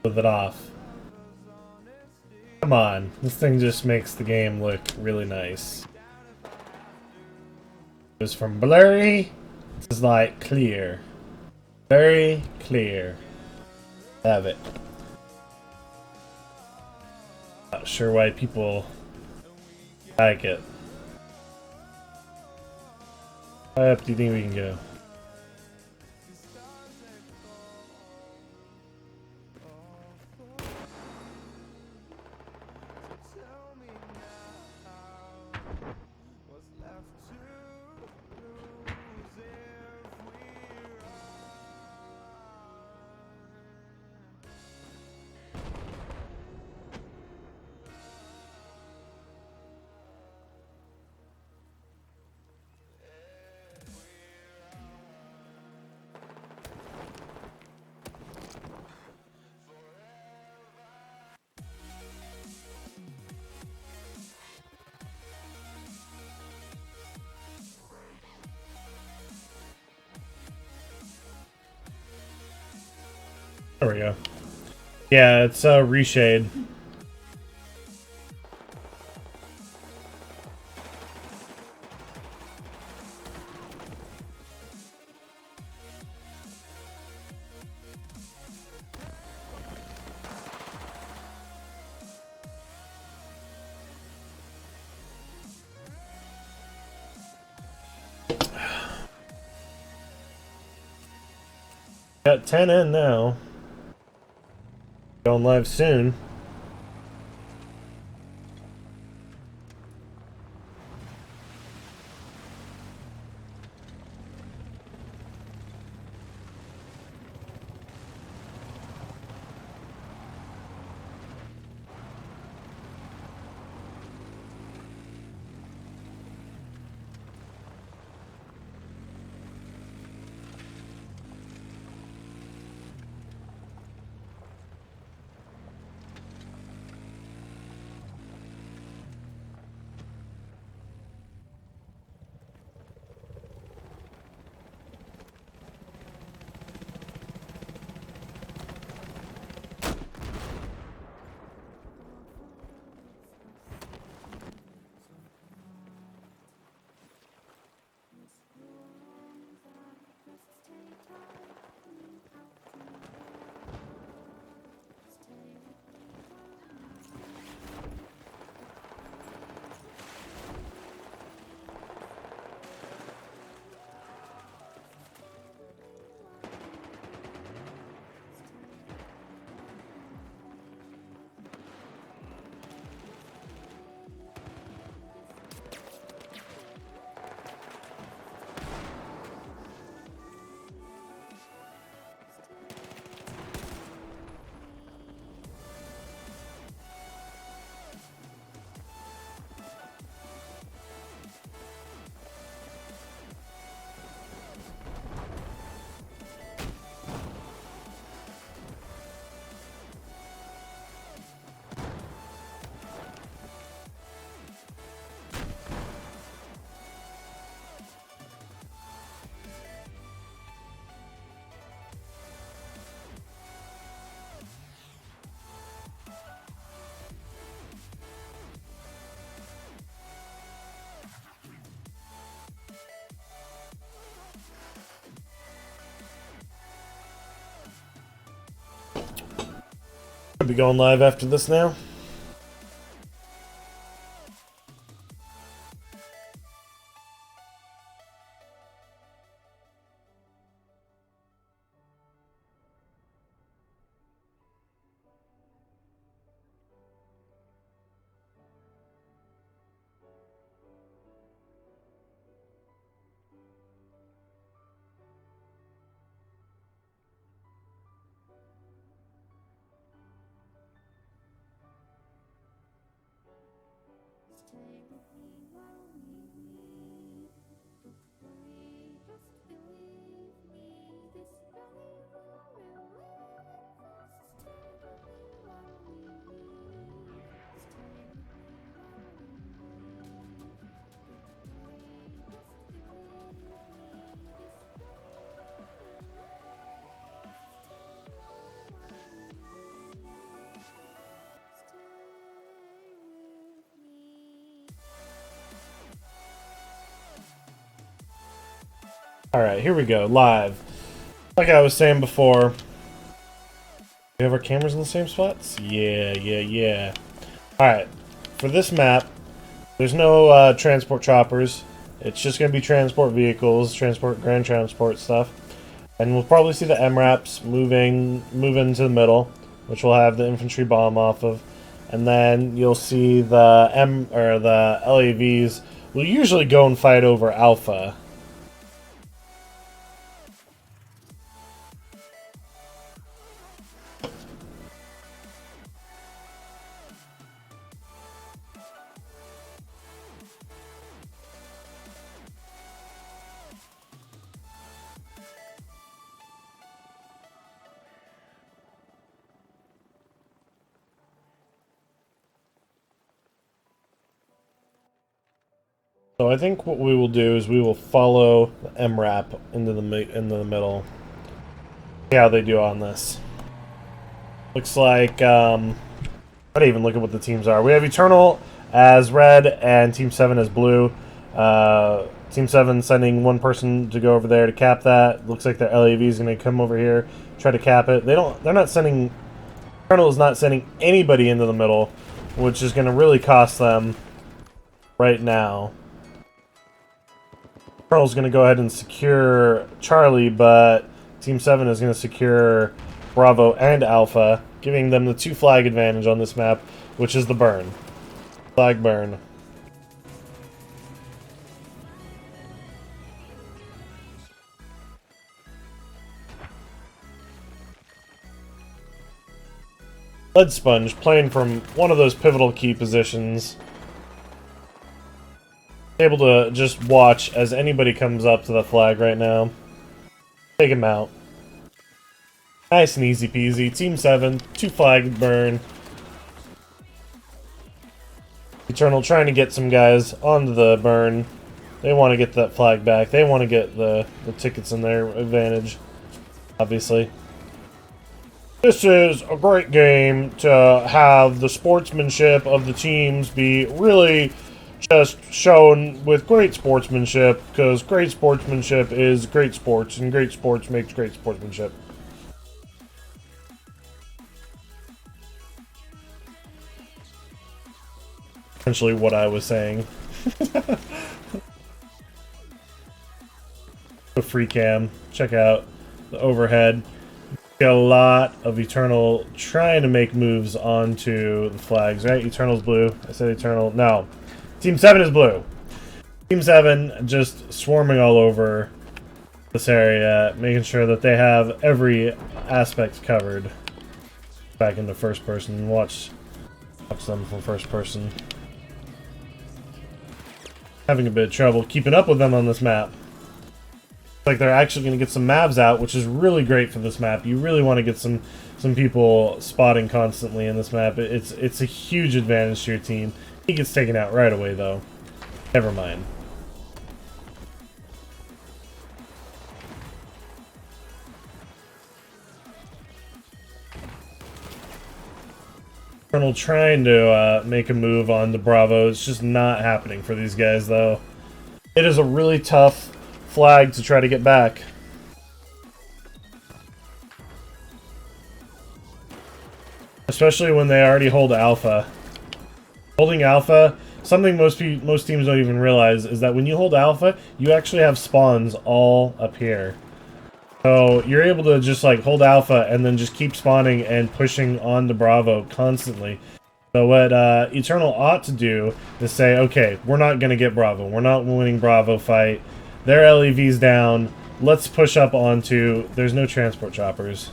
with it off. Come on, this thing just makes the game look really nice. It was from blurry, this is like clear. Very clear. Have it. Not sure why people like it. How up do you think we can go? There we go. Yeah, it's reshade. Got 10 in now. Going live soon. Should be going live after this now. Alright, here we go, live. Like I was saying before, we have our cameras in the same spots? Yeah. Alright, for this map, there's no transport choppers. It's just going to be transport vehicles, ground transport stuff. And we'll probably see the MRAPs move into the middle, which will have the infantry bomb off of. And then you'll see the the LAVs will usually go and fight over Alpha. So I think what we will do is we will follow the MRAP into the middle. See how they do on this. Looks like I don't even look at what the teams are. We have Eternal as red and Team 7 as blue. Team 7 sending one person to go over there to cap that. Looks like their LAV is going to come over here, try to cap it. They're not sending. Eternal is not sending anybody into the middle, which is going to really cost them right now. Eternal's going to go ahead and secure Charlie, but Team 7 is going to secure Bravo and Alpha, giving them the 2 flag advantage on this map, which is the burn. Flag burn. Lead Sponge playing from one of those pivotal key positions. Able to just watch as anybody comes up to the flag right now. Take him out. Nice and easy peasy. Team 7, 2 flag burn. Eternal trying to get some guys onto the burn. They want to get that flag back. They want to get the tickets in their advantage, obviously. This is a great game to have the sportsmanship of the teams be really just shown with great sportsmanship, because great sportsmanship is great sports, and great sports makes great sportsmanship. Essentially what I was saying. The free cam. Check out the overhead. Got a lot of Eternal trying to make moves onto the flags, right? Eternal's blue. I said Eternal. No. Team 7 is blue. Team 7 just swarming all over this area, making sure that they have every aspect covered. Back into first person. Watch them from first person. Having a bit of trouble keeping up with them on this map. Like they're actually going to get some mavs out, which is really great for this map. You really want to get some people spotting constantly in this map. It's a huge advantage to your team. He gets taken out right away, though. Never mind. Colonel trying to make a move on the Bravo. It's just not happening for these guys, though. It is a really tough flag to try to get back. Especially when they already hold Alpha. Holding Alpha, something most teams don't even realize, is that when you hold Alpha, you actually have spawns all up here. So you're able to just like hold Alpha and then just keep spawning and pushing on to Bravo constantly. So what Eternal ought to do is say, okay, we're not going to get Bravo. We're not winning Bravo fight. Their LEV's down. Let's push up onto... There's no transport choppers.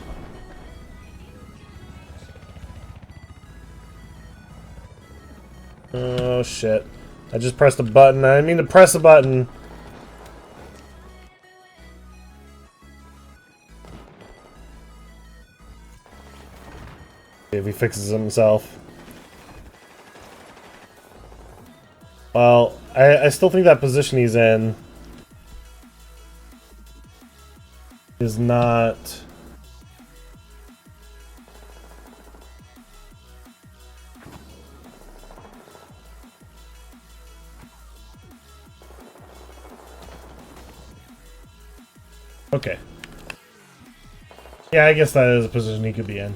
Oh, shit. I just pressed a button. I didn't mean to press a button. If he fixes himself. Well, I still think that position he's in is not... Okay. Yeah, I guess that is a position he could be in.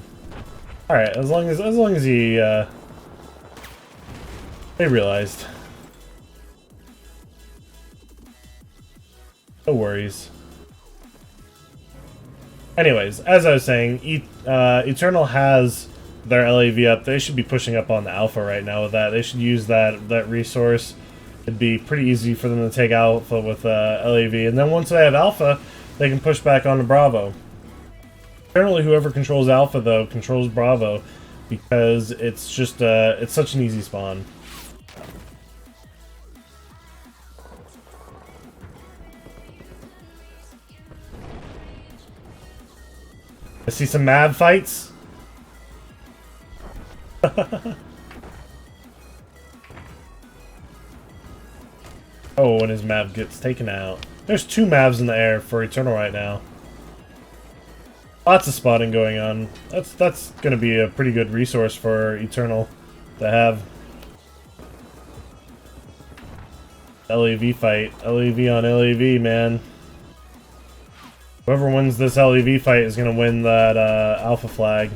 All right, as long as he they realized. No worries. Anyways, as I was saying, Eternal has their LAV up. They should be pushing up on the Alpha right now with that. They should use that resource. It'd be pretty easy for them to take Alpha with LAV, and then once they have Alpha, they can push back onto Bravo. Apparently, whoever controls Alpha, though, controls Bravo, because it's just, it's such an easy spawn. I see some mad fights. Oh, when his map gets taken out. There's 2 Mavs in the air for Eternal right now. Lots of spotting going on. That's going to be a pretty good resource for Eternal to have. LAV fight. LAV on LAV, man. Whoever wins this LAV fight is going to win that Alpha flag.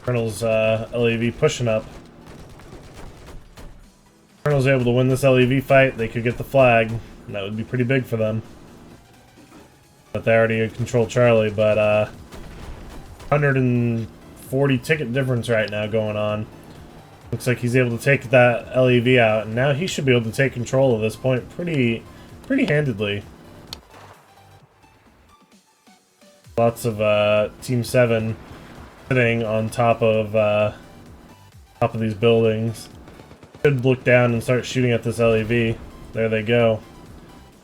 Colonel's LAV pushing up. Colonel's able to win this LAV fight, they could get the flag, and that would be pretty big for them. But they already control Charlie, but 140 ticket difference right now going on. Looks like he's able to take that LAV out, and now he should be able to take control of this point pretty handedly. Lots of Team 7 sitting on top of these buildings. Could look down and start shooting at this LAV. There they go.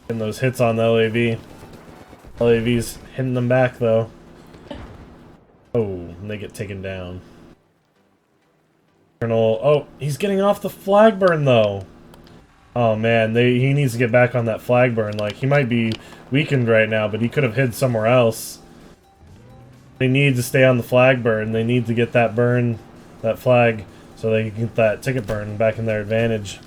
Getting those hits on the LAV. LAV's hitting them back though. Oh, and they get taken down. Colonel, oh, he's getting off the flag burn though. Oh man, he needs to get back on that flag burn. Like, he might be weakened right now, but he could have hid somewhere else. They need to stay on the flag burn. They need to get that burn, that flag, so they can get that ticket burn back in their advantage.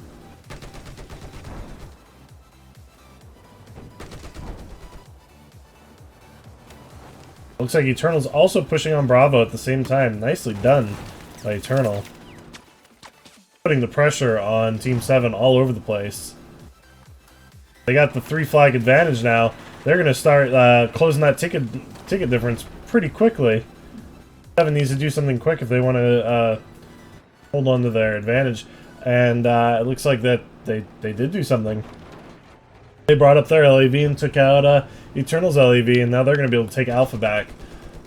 Looks like Eternal's also pushing on Bravo at the same time. Nicely done by Eternal. Putting the pressure on Team 7 all over the place. They got the 3 flag advantage now. They're going to start closing that ticket difference pretty quickly. 7 needs to do something quick if they want to hold on to their advantage. And it looks like that they did do something. They brought up their LAV and took out Eternal's LAV, and now they're going to be able to take Alpha back.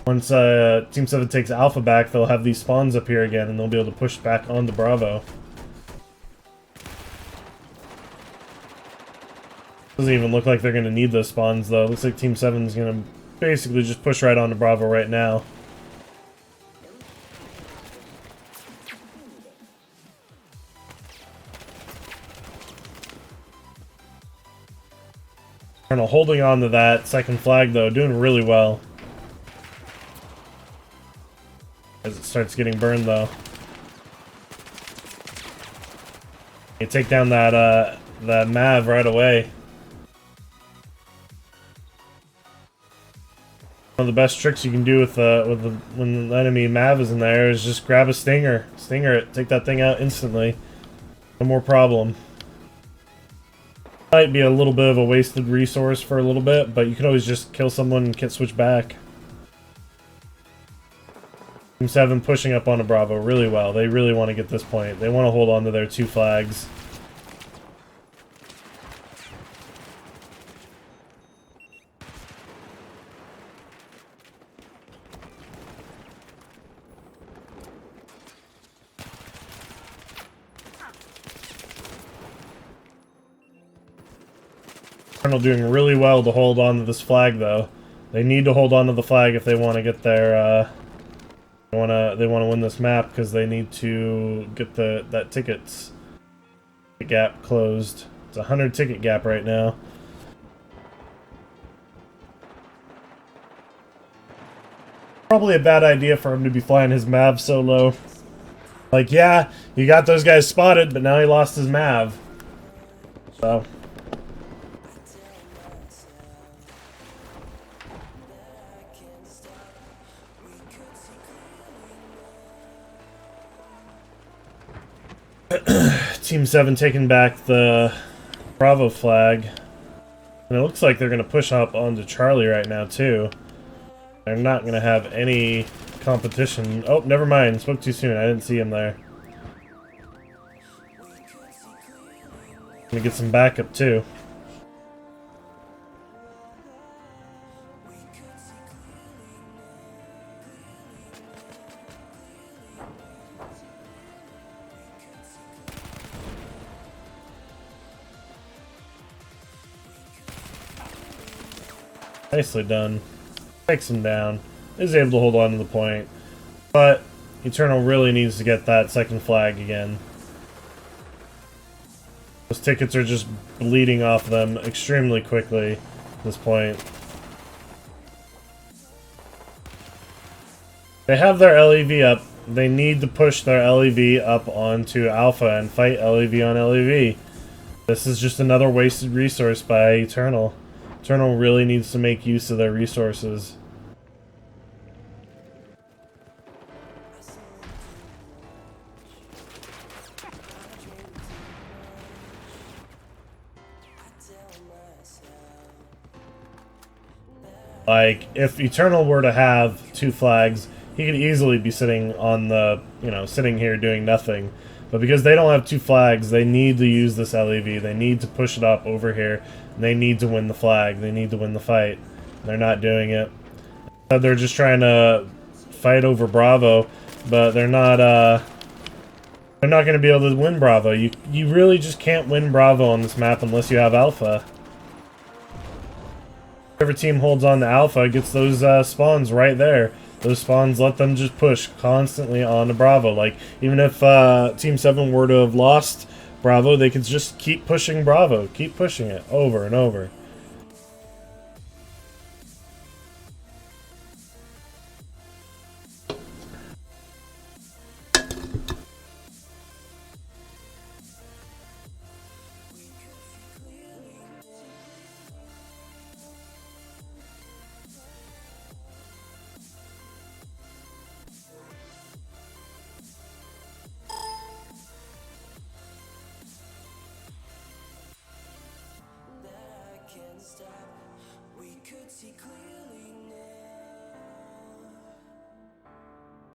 Once Team 7 takes Alpha back, they'll have these spawns up here again, and they'll be able to push back onto Bravo. Doesn't even look like they're going to need those spawns, though. Looks like Team 7 is going to basically just push right onto Bravo right now. Colonel holding on to that second flag though, doing really well. As it starts getting burned though. You take down that that Mav right away. One of the best tricks you can do with when the enemy Mav is in there is just grab a stinger, it, take that thing out instantly. No more problem. Might be a little bit of a wasted resource for a little bit, but you can always just kill someone and get switch back. Team 7 pushing up onto Bravo really well. They really want to get this point. They want to hold on to their 2 flags. Colonel doing really well to hold on to this flag though. They need to hold on to the flag if they want to get their they want to win this map, because they need to get that tickets gap closed. It's a 100 ticket gap right now. Probably a bad idea for him to be flying his Mav so low. Like, yeah, you got those guys spotted, but now he lost his Mav. So Team 7 taking back the Bravo flag. And it looks like they're going to push up onto Charlie right now, too. They're not going to have any competition. Oh, never mind. Spoke too soon. I didn't see him there. Going to get some backup, too. Nicely done. Takes him down. Is able to hold on to the point. But Eternal really needs to get that second flag again. Those tickets are just bleeding off them extremely quickly at this point. They have their LEV up. They need to push their LEV up onto Alpha and fight LEV on LEV. This is just another wasted resource by Eternal. Eternal really needs to make use of their resources. Like, if Eternal were to have 2 flags, he could easily be sitting on the, sitting here doing nothing. But because they don't have 2 flags, they need to use this LEV. They need to push it up over here. And they need to win the flag. They need to win the fight. They're not doing it. They're just trying to fight over Bravo, but they're not going to be able to win Bravo. You really just can't win Bravo on this map unless you have Alpha. Whoever team holds on to Alpha gets those spawns right there. Those spawns let them just push constantly on to Bravo. Like, even if Team 7 were to have lost Bravo, they could just keep pushing Bravo. Keep pushing it over and over. We could see clear.